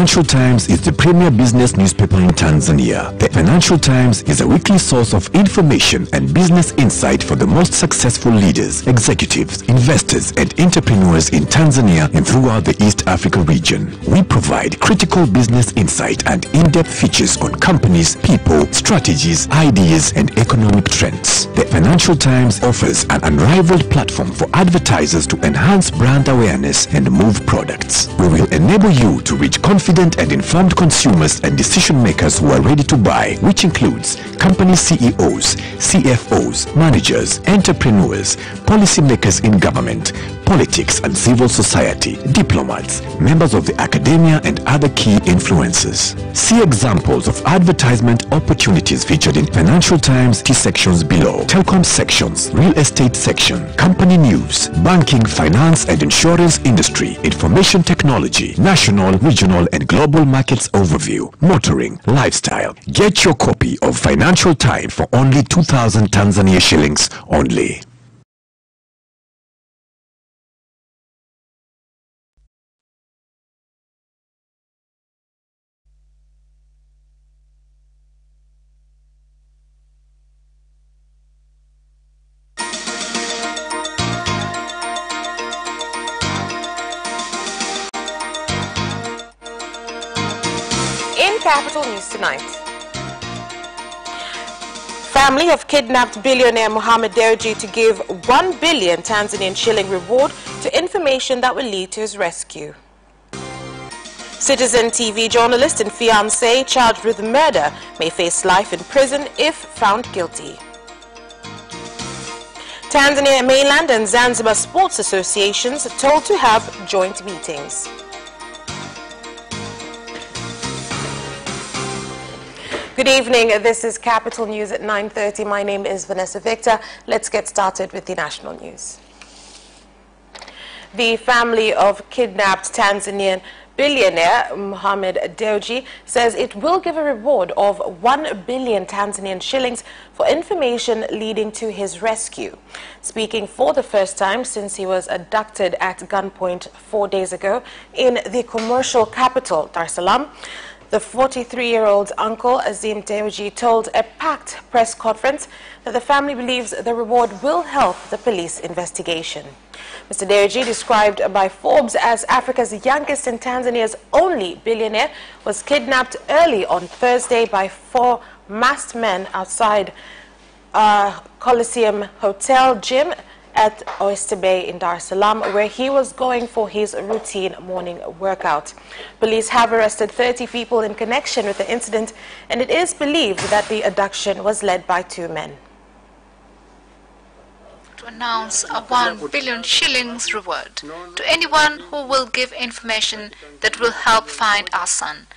Financial Times is the premier business newspaper in Tanzania. The Financial Times is a weekly source of information and business insight for the most successful leaders, executives, investors, and entrepreneurs in Tanzania and throughout the East Africa region. We provide critical business insight and in-depth features on companies, people, strategies, ideas, and economic trends. The Financial Times offers an unrivaled platform for advertisers to enhance brand awareness and move products. We will enable you to reach confident and informed consumers and decision makers who are ready to buy, which includes company CEOs, CFOs, managers, entrepreneurs, policymakers in government, politics and civil society, diplomats, members of the academia, and other key influencers. See examples of advertisement opportunities featured in Financial Times key sections below: telecom sections, real estate section, company news, banking, finance and insurance industry, information technology, national, regional and global markets overview, motoring, lifestyle. Get your copy of Financial Times for only 2,000 Tanzania shillings only. Capital News tonight. Family have kidnapped billionaire Mohamed Dewji to give 1 billion Tanzanian shilling reward to information that will lead to his rescue. Citizen TV journalist and fiancé charged with murder may face life in prison if found guilty. Tanzania Mainland and Zanzibar Sports Associations are told to have joint meetings. Good evening, this is Capital News at 9:30. My name is Vanessa Victor. Let's get started with the national news. The family of kidnapped Tanzanian billionaire Mohamed Dewji says it will give a reward of 1 billion Tanzanian shillings for information leading to his rescue. Speaking for the first time since he was abducted at gunpoint 4 days ago in the commercial capital, Dar es Salaam, the 43-year-old uncle, Azim Dewji, told a packed press conference that the family believes the reward will help the police investigation. Mr. Dewji, described by Forbes as Africa's youngest and Tanzania's only billionaire, was kidnapped early on Thursday by 4 masked men outside Coliseum Hotel Gym at Oyster Bay in Dar es Salaam, where he was going for his routine morning workout. Police have arrested 30 people in connection with the incident, and it is believed that the abduction was led by 2 men. To announce a 1 billion shillings reward to anyone who will give information that will help find our son.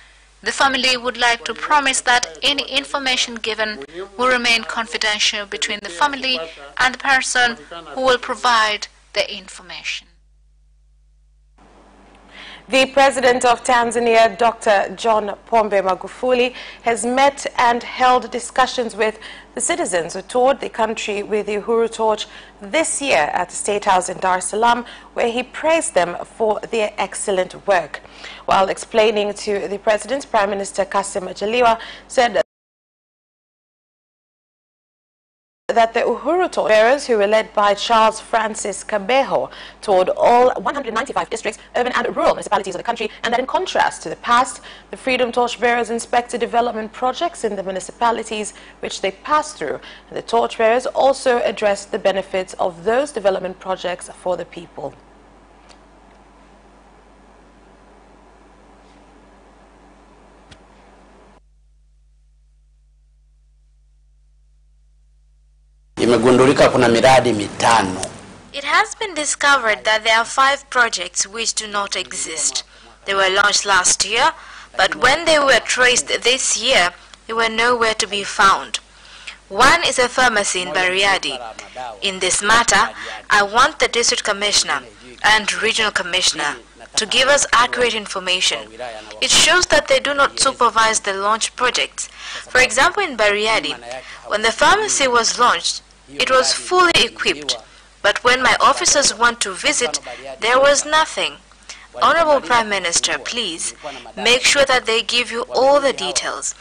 The family would like to promise that any information given will remain confidential between the family and the person who will provide the information. The President of Tanzania, Dr. John Pombe Magufuli, has met and held discussions with the citizens who toured the country with the Uhuru Torch this year at the State House in Dar es Salaam, where he praised them for their excellent work. While explaining to the President, Prime Minister Kassim Majaliwa said that the Uhuru Torch bearers, who were led by Charles Francis Kabeho, toured all 195 districts, urban and rural municipalities of the country, and that in contrast to the past, the Freedom Torch bearers inspected development projects in the municipalities which they passed through. And the torch bearers also addressed the benefits of those development projects for the people. It has been discovered that there are 5 projects which do not exist. They were launched last year, but when they were traced this year, they were nowhere to be found. One is a pharmacy in Bariadi. In this matter, I want the District Commissioner and Regional Commissioner to give us accurate information. It shows that they do not supervise the launch projects. For example, in Bariadi, when the pharmacy was launched, it was fully equipped, but when my officers went to visit, there was nothing. Honorable Prime Minister, please make sure that they give you all the details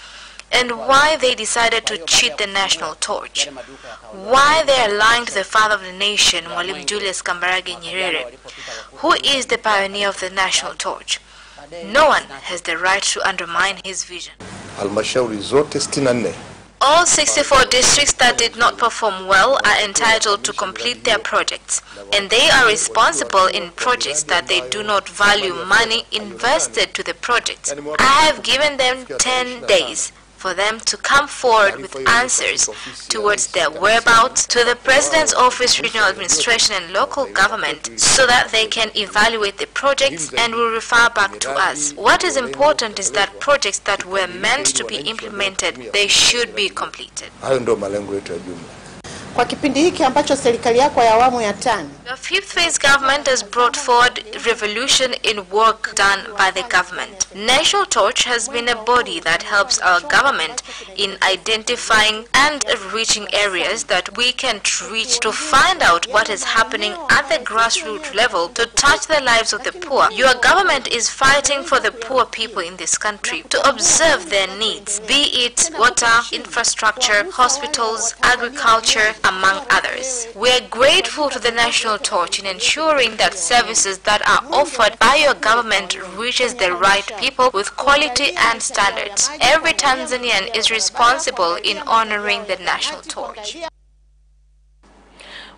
and why they decided to cheat the national torch, why they are lying to the father of the nation, Mwalimu Julius Kambarage Nyerere, who is the pioneer of the national torch. No one has the right to undermine his vision. All 64 districts that did not perform well are entitled to complete their projects, and they are responsible in projects that they do not value money invested to the projects. I have given them 10 days for them to come forward with answers towards their whereabouts to the President's Office, Regional Administration and Local Government so that they can evaluate the projects and will refer back to us. What is important is that projects that were meant to be implemented, they should be completed. Kwa kipindi hiki ambacho serikali yako ya awamu ya 5. The fifth phase government has brought forward revolution in work done by the government. National Torch has been a body that helps our government in identifying and reaching areas that we can't reach to find out what is happening at the grassroots level to touch the lives of the poor. Your government is fighting for the poor people in this country to observe their needs, be it water, infrastructure, hospitals, agriculture, among others. We are grateful to the National Torch in ensuring that services that are offered by your government reaches the right people with quality and standards. Every Tanzanian is responsible in honoring the National Torch.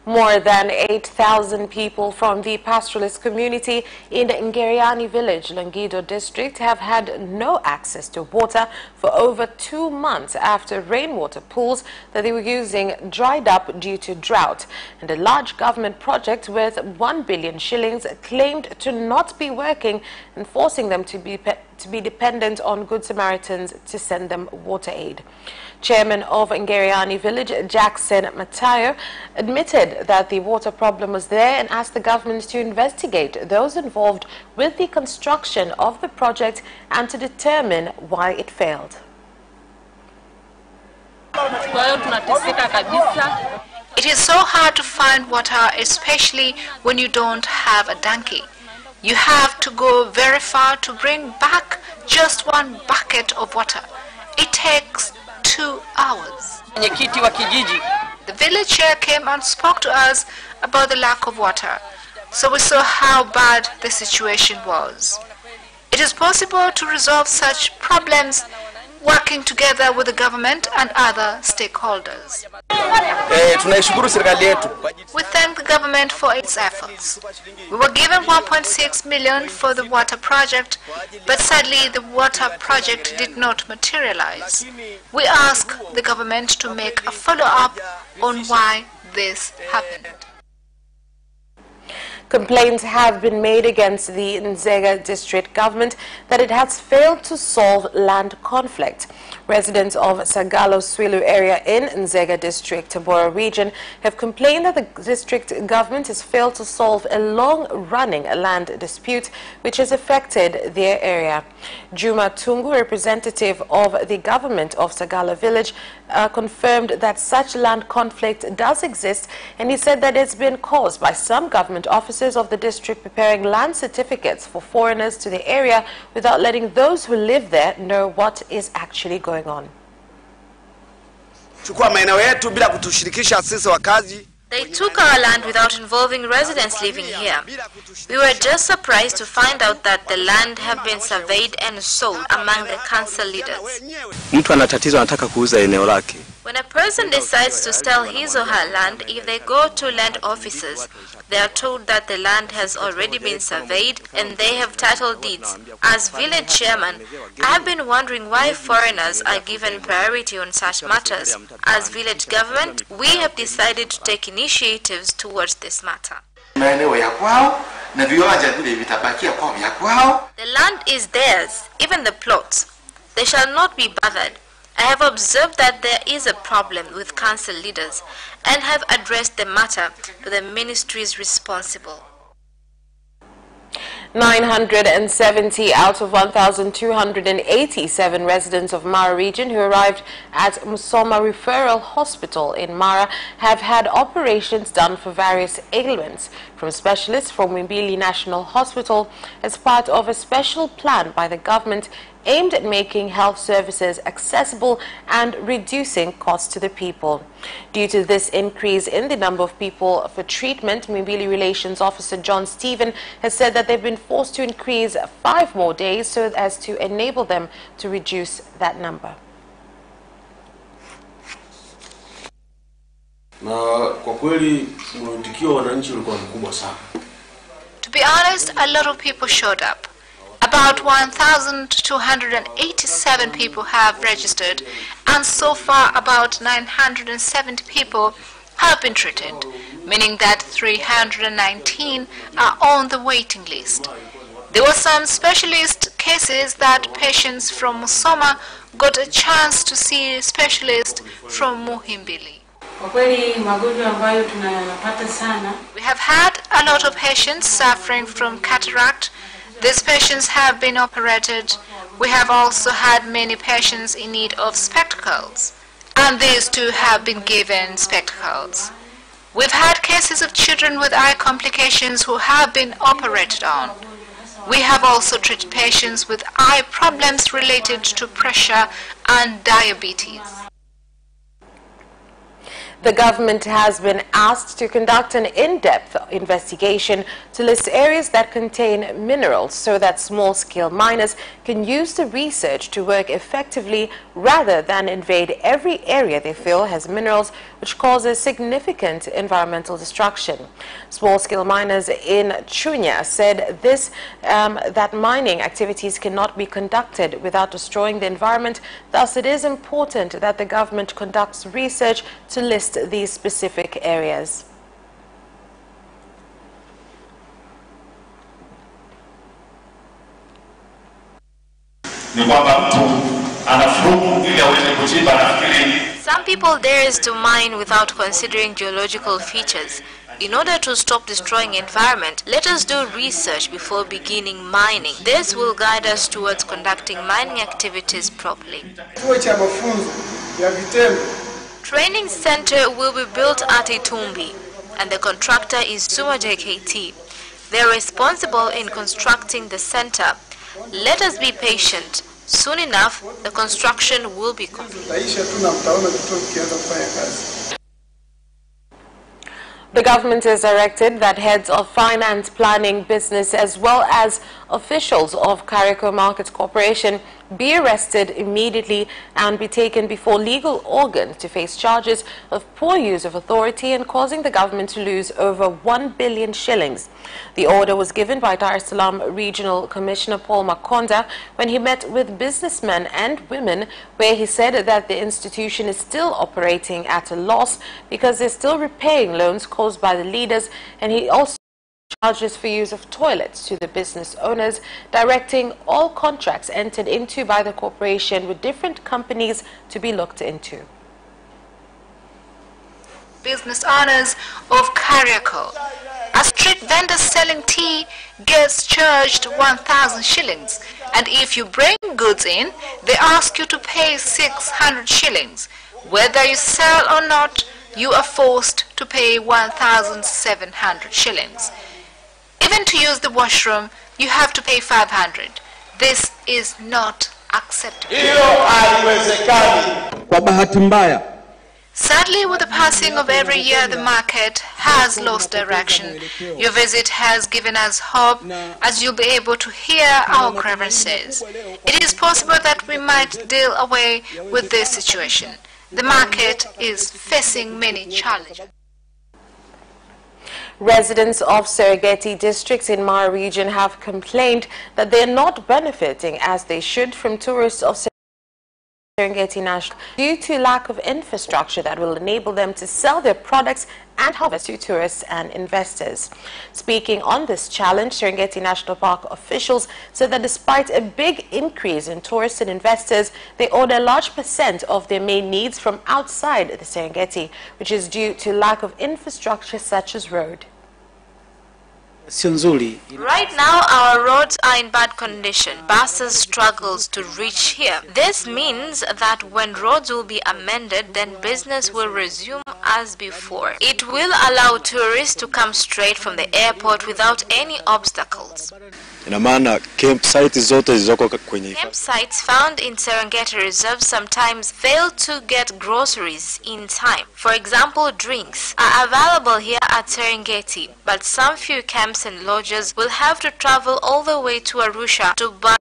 More than 8,000 people from the pastoralist community in Ngeriani village, Longido district, have had no access to water for over 2 months after rainwater pools that they were using dried up due to drought. And a large government project worth 1 billion shillings claimed to not be working and forcing them to be dependent on Good Samaritans to send them water aid. Chairman of Ngeriani village, Jackson Matayo, admitted that the water problem was there and asked the government to investigate those involved with the construction of the project and to determine why it failed. It is so hard to find water, especially when you don't have a donkey. You have to go very far to bring back just 1 bucket of water. It takes 2 hours. The village chair came and spoke to us about the lack of water, so we saw how bad the situation was. It is possible to resolve such problems working together with the government and other stakeholders. We thank the government for its efforts. We were given 1.6 million for the water project, but sadly the water project did not materialize. We ask the government to make a follow-up on why this happened. Complaints have been made against the Nzega district government that it has failed to solve land conflict. Residents of Sagalo Swilu area in Nzega district, Tabora region, have complained that the district government has failed to solve a long-running land dispute which has affected their area. Juma Tungu, representative of the government of Sagalo village, confirmed that such land conflict does exist, and he said that it's been caused by some government officers of the district preparing land certificates for foreigners to the area without letting those who live there know what is actually going on. They took our land without involving residents living here. We were just surprised to find out that the land have been surveyed and sold among the council leaders. When a person decides to sell his or her land, if they go to land officers, they are told that the land has already been surveyed and they have title deeds. As village chairman, I have been wondering why foreigners are given priority on such matters. As village government, we have decided to take initiatives towards this matter. The land is theirs, even the plots. They shall not be bothered. I have observed that there is a problem with council leaders and have addressed the matter to the ministries responsible. 970 out of 1,287 residents of Mara region who arrived at Musoma Referral Hospital in Mara have had operations done for various ailments from specialists from Muhimbili National Hospital as part of a special plan by the government aimed at making health services accessible and reducing costs to the people. Due to this increase in the number of people for treatment, Muhimbili Relations Officer John Stephen has said that they've been forced to increase 5 more days so as to enable them to reduce that number. To be honest, a lot of people showed up. About 1,287 people have registered, and so far about 970 people have been treated, meaning that 319 are on the waiting list. There were some specialist cases that patients from Musoma got a chance to see specialists from Muhimbili. We have had a lot of patients suffering from cataract. These patients have been operated. We have also had many patients in need of spectacles, and these too have been given spectacles. We've had cases of children with eye complications who have been operated on. We have also treated patients with eye problems related to pressure and diabetes. The government has been asked to conduct an in-depth investigation to list areas that contain minerals so that small-scale miners can use the research to work effectively rather than invade every area they feel has minerals, which causes significant environmental destruction. Small-scale miners in Chunya said that mining activities cannot be conducted without destroying the environment. Thus, it is important that the government conducts research to list these specific areas. Some people dare to mine without considering geological features. In order to stop destroying environment, let us do research before beginning mining. This will guide us towards conducting mining activities properly. Training center will be built at Itumbi, and the contractor is Suma JKT. They are responsible in constructing the center. Let us be patient. Soon enough, the construction will be complete. The government has directed that heads of finance, planning, business, as well as officials of Kariako Markets Corporation be arrested immediately and be taken before legal organs to face charges of poor use of authority and causing the government to lose over 1 billion shillings. The order was given by Dar es Salaam Regional Commissioner Paul Makonda when he met with businessmen and women, where he said that the institution is still operating at a loss because they're still repaying loans caused by the leaders, and he also charges for use of toilets to the business owners, directing all contracts entered into by the corporation with different companies to be looked into. Business owners of Kariako. A street vendor selling tea gets charged 1,000 shillings, and if you bring goods in, they ask you to pay 600 shillings. Whether you sell or not, you are forced to pay 1,700 shillings. Even to use the washroom, you have to pay 500. This is not acceptable. Sadly, with the passing of every year, the market has lost direction. Your visit has given us hope, as you'll be able to hear our grievances. It is possible that we might deal away with this situation. The market is facing many challenges. Residents of Serengeti districts in Mara region have complained that they are not benefiting as they should from tourists of Serengeti National due to lack of infrastructure that will enable them to sell their products and harvest to tourists and investors. Speaking on this challenge, Serengeti National Park officials said that despite a big increase in tourists and investors, they order a large percent of their main needs from outside the Serengeti, which is due to lack of infrastructure such as road. Right now, our roads are in bad condition. Buses struggles to reach here. This means that when roads will be amended, then business will resume as before. It will allow tourists to come straight from the airport without any obstacles. Campsites found in Serengeti Reserve sometimes fail to get groceries in time. For example, drinks are available here at Serengeti, but some few camps and lodges will have to travel all the way to Arusha to buy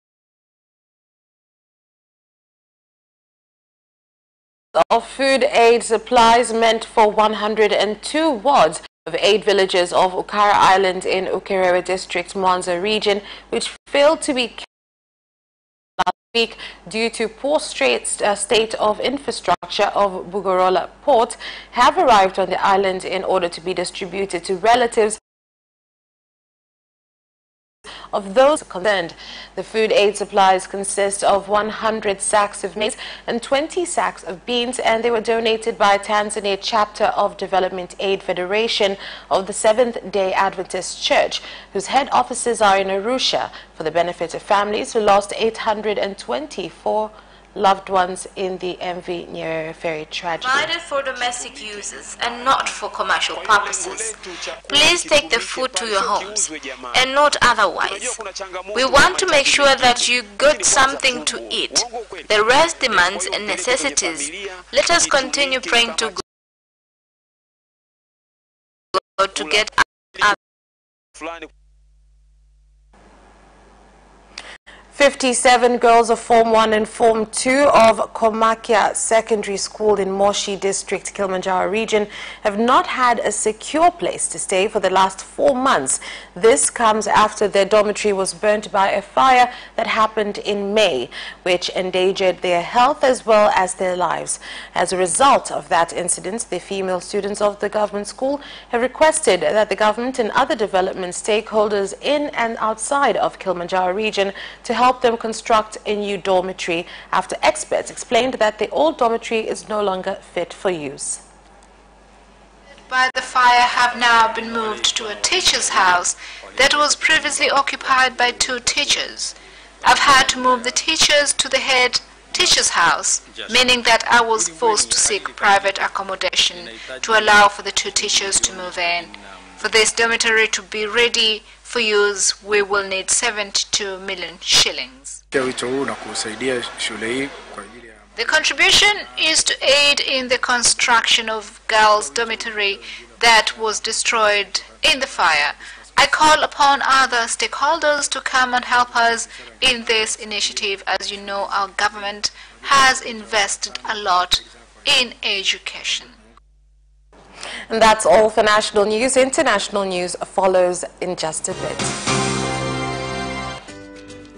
of food aid supplies meant for 102 wards of 8 villages of Ukara Island in Ukerewe District, Mwanza region, which failed to be last week due to poor state of infrastructure of Bugorola Port, have arrived on the island in order to be distributed to relatives of those concerned. The food aid supplies consist of 100 sacks of maize and 20 sacks of beans, and they were donated by Tanzania chapter of Development Aid Federation of the Seventh-day Adventist Church, whose head offices are in Arusha, for the benefit of families who lost 824 loved ones in the MV Nyerere ferry tragedy. Provided for domestic uses and not for commercial purposes. Please take the food to your homes and not otherwise. We want to make sure that you got something to eat. The rest demands and necessities. Let us continue praying to God to get out. 57 girls of Form 1 and Form 2 of Komakia Secondary School in Moshi District, Kilimanjaro region have not had a secure place to stay for the last 4 months. This comes after their dormitory was burnt by a fire that happened in May, which endangered their health as well as their lives. As a result of that incident, the female students of the government school have requested that the government and other development stakeholders in and outside of Kilimanjaro region to help them construct a new dormitory after experts explained that the old dormitory is no longer fit for use. By the fire have now been moved to a teacher's house that was previously occupied by 2 teachers. I've had to move the teachers to the head teacher's house, meaning that I was forced to seek private accommodation to allow for the 2 teachers to move in. For this dormitory to be ready for use, we will need 72 million shillings. The contribution is to aid in the construction of girls' dormitory that was destroyed in the fire. I call upon other stakeholders to come and help us in this initiative. As you know, our government has invested a lot in education. And that's all for national news. International news follows in just a bit.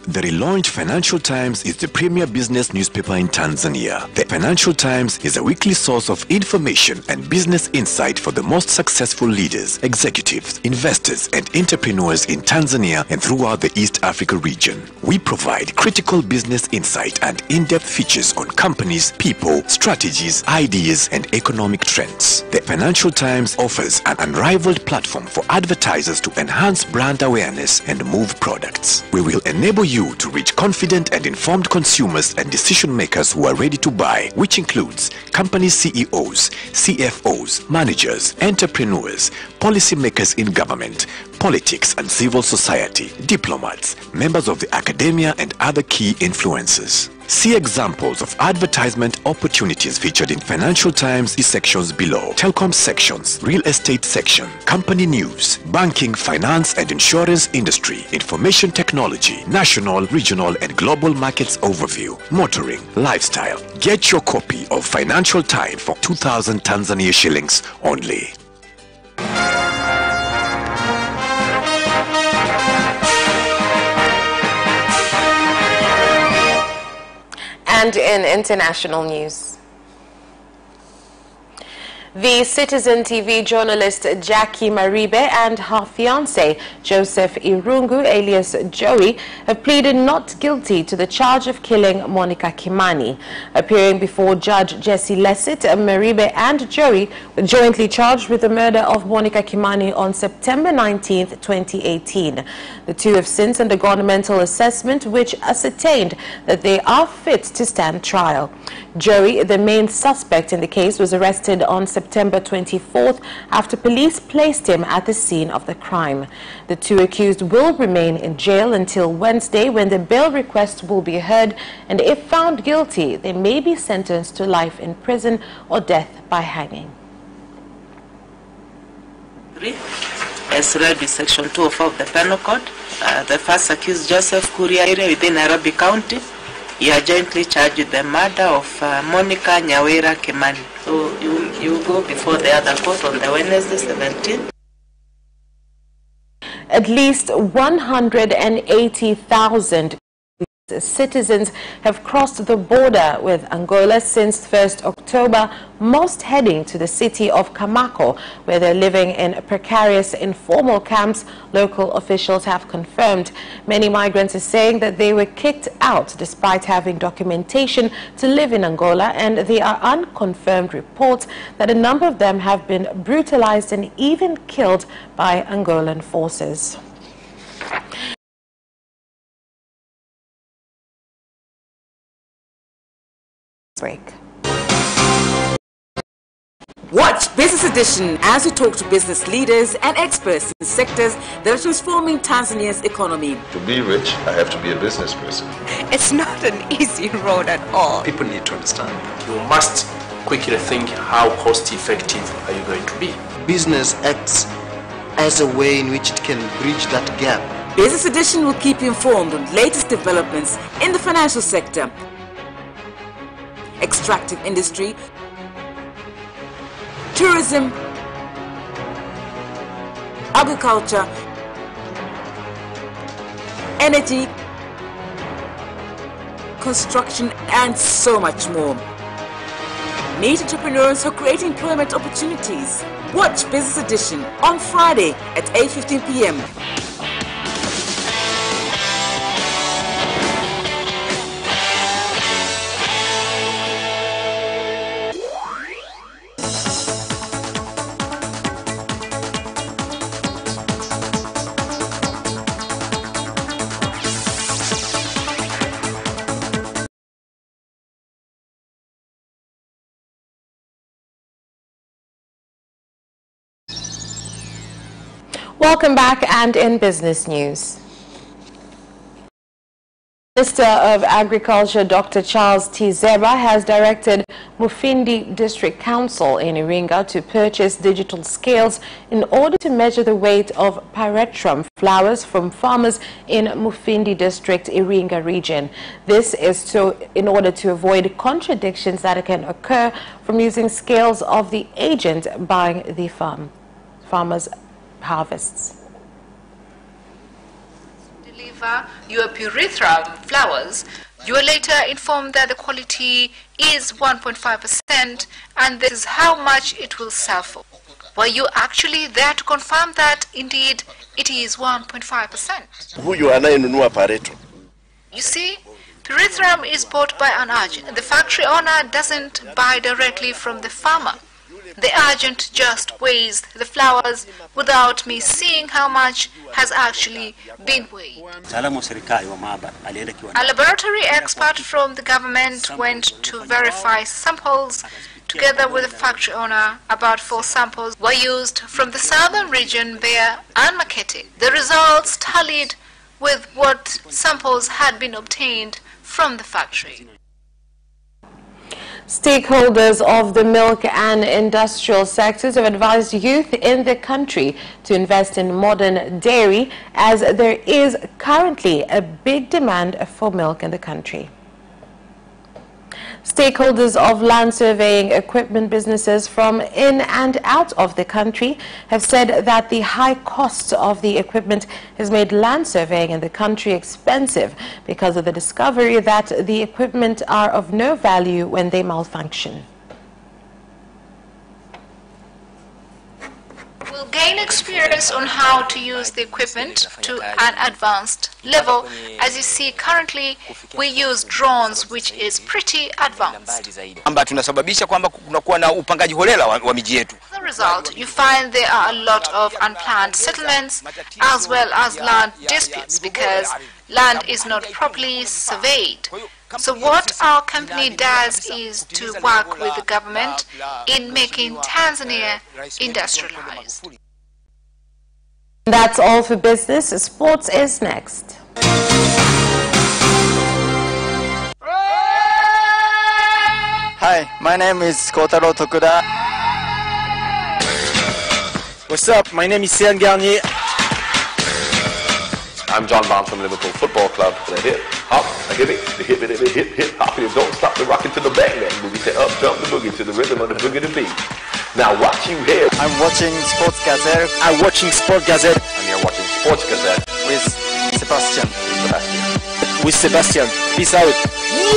The relaunched Financial Times is the premier business newspaper in Tanzania. The Financial Times is a weekly source of information and business insight for the most successful leaders, executives, investors, and entrepreneurs in Tanzania and throughout the East Africa region. We provide critical business insight and in-depth features on companies, people, strategies, ideas, and economic trends. The Financial Times offers an unrivaled platform for advertisers to enhance brand awareness and move products. We will enable you to reach confident and informed consumers and decision makers who are ready to buy, which includes company CEOs, CFOs, managers, entrepreneurs, policymakers in government, politics and civil society, diplomats, members of the academia, and other key influencers. See examples of advertisement opportunities featured in Financial Times sections below. Telecom sections, real estate section, company news, banking, finance and insurance industry, information technology, national, regional and global markets overview, motoring, lifestyle. Get your copy of Financial Times for 2,000 Tanzania shillings only. And in international news, The Citizen TV journalist Jackie Maribe and her fiancé Joseph Irungu, alias Joey, have pleaded not guilty to the charge of killing Monica Kimani. Appearing before Judge Jesse Lessit, Maribe and Joey were jointly charged with the murder of Monica Kimani on September 19, 2018. The two have since undergone a mental assessment which ascertained that they are fit to stand trial. Joey, the main suspect in the case, was arrested on September 24th after police placed him at the scene of the crime. The two accused will remain in jail until Wednesday, when the bail request will be heard, and if found guilty, they may be sentenced to life in prison or death by hanging. As read with Section 204 of the Penal Code, the first accused, Joseph Kuria, within Nairobi County, you are jointly charged with the murder of Monica Nyawira Kimani. So you go before the other court on the Wednesday 17th. At least 180,000 citizens have crossed the border with Angola since 1st October, most heading to the city of Camako, where they're living in precarious informal camps, local officials have confirmed. Many migrants are saying that they were kicked out despite having documentation to live in Angola, and there are unconfirmed reports that a number of them have been brutalized and even killed by Angolan forces. Break. Watch Business Edition as we talk to business leaders and experts in sectors that are transforming Tanzania's economy. To be rich, I have to be a business person. It's not an easy road at all. People need to understand. You must quickly think, how cost effective are you going to be? Business acts as a way in which it can bridge that gap. Business Edition will keep you informed on latest developments in the financial sector, extractive industry, tourism, agriculture, energy, construction, and so much more. Meet entrepreneurs who create employment opportunities. Watch Business Edition on Friday at 8:15 p.m. Welcome back, and in business news. Minister of Agriculture Dr. Charles Tizeba has directed Mufindi District Council in Iringa to purchase digital scales in order to measure the weight of pyrethrum flowers from farmers in Mufindi District, Iringa region. This is in order to avoid contradictions that can occur from using scales of the agent buying the farmers' harvests. Deliver your pyrethrum flowers, you are later informed that the quality is 1.5% and this is how much it will sell for. Were you actually there to confirm that indeed it is 1.5%? Huyu anayenunua pareto. You see, pyrethrum is bought by an agent. The factory owner doesn't buy directly from the farmer. The agent just weighs the flowers without me seeing how much has actually been weighed. A laboratory expert from the government went to verify samples together with the factory owner. About 4 samples were used from the southern region, Beira and Makete. The results tallied with what samples had been obtained from the factory. Stakeholders of the milk and industrial sectors have advised youth in the country to invest in modern dairy, as there is currently a big demand for milk in the country. Stakeholders of land surveying equipment businesses from in and out of the country have said that the high cost of the equipment has made land surveying in the country expensive because of the discovery that the equipment are of no value when they malfunction. will gain experience on how to use the equipment to an advanced level. As you see, currently we use drones, which is pretty advanced. The result, you find there are a lot of unplanned settlements as well as land disputes because land is not properly surveyed. So what our company does is to work with the government in making Tanzania industrialized. That's all for business. Sports is next. Hi, my name is Kotaro Tokuda. What's up? My name is Sian Garnier. I'm John Bond from Liverpool Football Club. The hip hop, a hip it, the hip it, the hip hop. You don't stop the rockin' to the bang bang boogie. Say up, jump the boogie to the rhythm of the boogie to beat. Now what you hear? I'm watching Sports Gazette. I'm watching Sport Gazette. And you're watching Sports Gazette with Sebastian. With Sebastian. Peace out.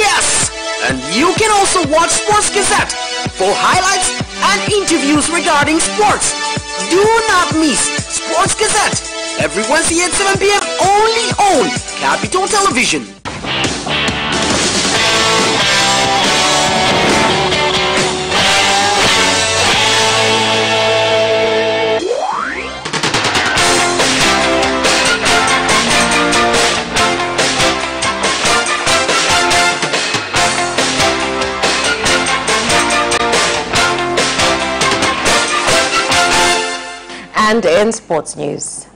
Yes! And you can also watch Sports Gazette for highlights and interviews regarding sports. Do not miss Sports Gazette every Wednesday at 7 p.m. only on Capital Television. And in sports news,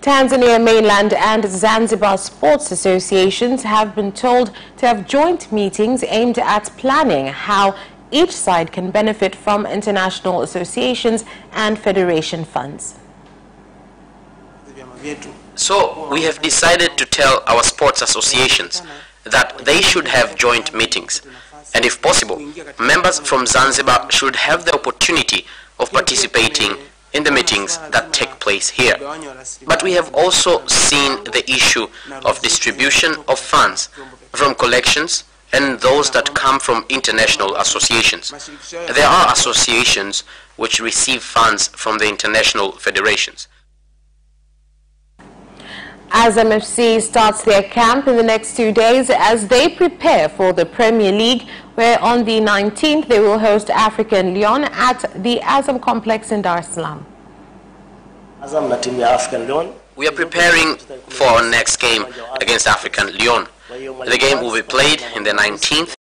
Tanzania Mainland and Zanzibar Sports Associations have been told to have joint meetings aimed at planning how each side can benefit from international associations and federation funds. So we have decided to tell our sports associations that they should have joint meetings. And if possible, members from Zanzibar should have the opportunity of participating in the meetings that take place here. But we have also seen the issue of distribution of funds from collections and those that come from international associations. There are associations which receive funds from the international federations. Azam FC starts their camp in the next 2 days as they prepare for the Premier League, where on the 19th they will host African Lyon at the Azam complex in Dar es Salaam. We are preparing for our next game against African Lyon. The game will be played in the 19th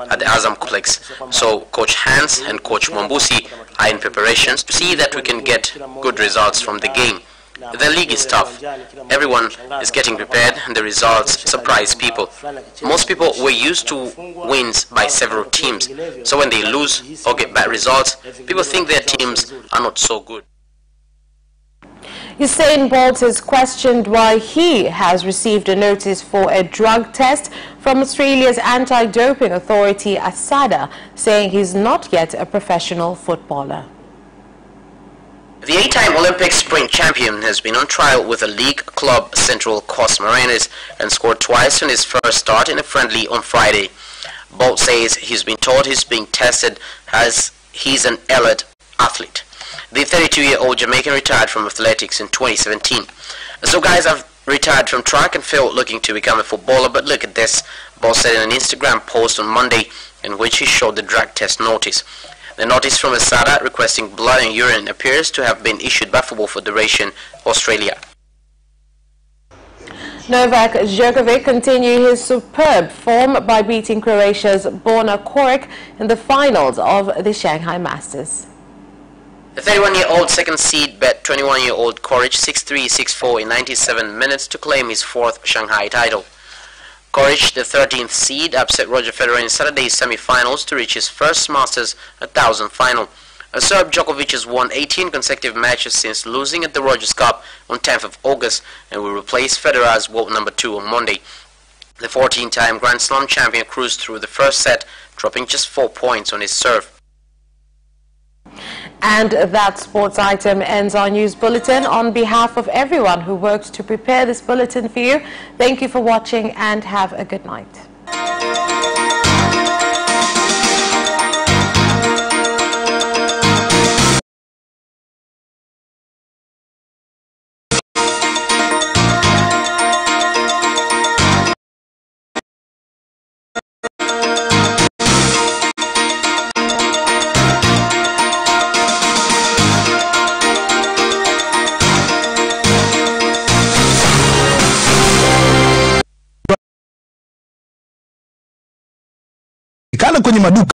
at the Azam complex. So Coach Hans and Coach Mwambusi are in preparations to see that we can get good results from the game. The league is tough. Everyone is getting prepared and the results surprise people. Most people were used to wins by several teams. So when they lose or get bad results, people think their teams are not so good. Usain Bolt has questioned why he has received a notice for a drug test from Australia's anti-doping authority, ASADA, saying he's not yet a professional footballer. The 8-time Olympic sprint champion has been on trial with a league club, Central Coast Mariners, and scored twice on his first start in a friendly on Friday. Bolt says he's been told he's being tested as he's an elite athlete. The 32-year-old Jamaican retired from athletics in 2017. So guys, I've retired from track and field looking to become a footballer, but look at this, Bolt said in an Instagram post on Monday in which he showed the drug test notice. The notice from ASADA requesting blood and urine appears to have been issued by Football Federation Australia. Novak Djokovic continued his superb form by beating Croatia's Borna Coric in the finals of the Shanghai Masters. The 31-year-old second seed bet 21-year-old Coric 6-3, 6-4 in 97 minutes to claim his fourth Shanghai title. Coric, the 13th seed, upset Roger Federer in Saturday's semi-finals to reach his first Masters 1000 final. Serb Djokovic has won 18 consecutive matches since losing at the Rogers Cup on 10th of August and will replace Federer as world number 2 on Monday. The 14-time Grand Slam champion cruised through the first set, dropping just 4 points on his serve. And that sports item ends our news bulletin. On behalf of everyone who worked to prepare this bulletin for you, thank you for watching and have a good night. maduka